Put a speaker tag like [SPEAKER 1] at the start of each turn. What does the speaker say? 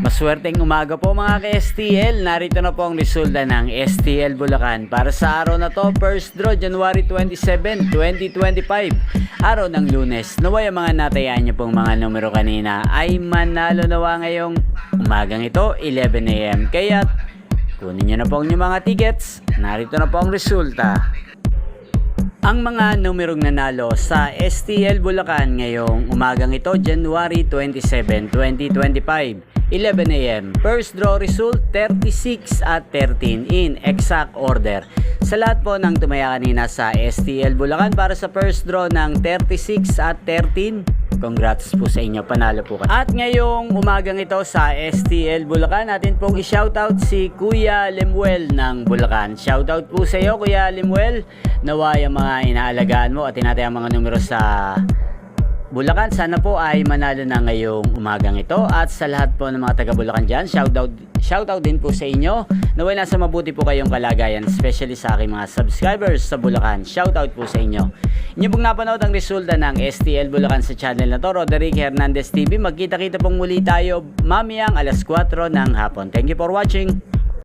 [SPEAKER 1] Maswerteng umaga po mga ka-STL. Narito na po ang resulta ng STL Bulacan. Para sa araw na to, first draw January 27, 2025. Araw ng Lunes. Naway ang mga natayaan niyo pong mga numero kanina ay manalo nawa ngayong umagang ito, 11 AM. Kaya kunin niyo na po ang inyong mga tickets. Narito na po ang resulta. Ang mga numerong nanalo sa STL Bulacan ngayong umagang ito, January 27, 2025. 11 AM. First draw result 36 at 13 in exact order. Sa lahat po ng tumaya kanina sa STL Bulacan para sa first draw ng 36 at 13, congrats po sa inyo, panalo po kayo. At ngayong umagang ito sa STL Bulacan, natin pong i-shoutout si Kuya Lemuel ng Bulacan. Shoutout po sa iyo Kuya Lemuel. Naway ang mga inaalagaan mo at tinatayang mga numero sa Bulacan, sana po ay manalo na ngayong umagang ito. At sa lahat po ng mga taga Bulacan dyan, shoutout din po sa inyo. Naway nasa mabuti po kayong kalagayan, especially sa aking mga subscribers sa Bulacan. Shoutout po sa inyo. Inyo pong napanood ang resulta ng STL Bulacan sa channel na to, Roderick Hernandez TV. Magkita-kita pong muli tayo mamayang alas 4 ng hapon. Thank you for watching.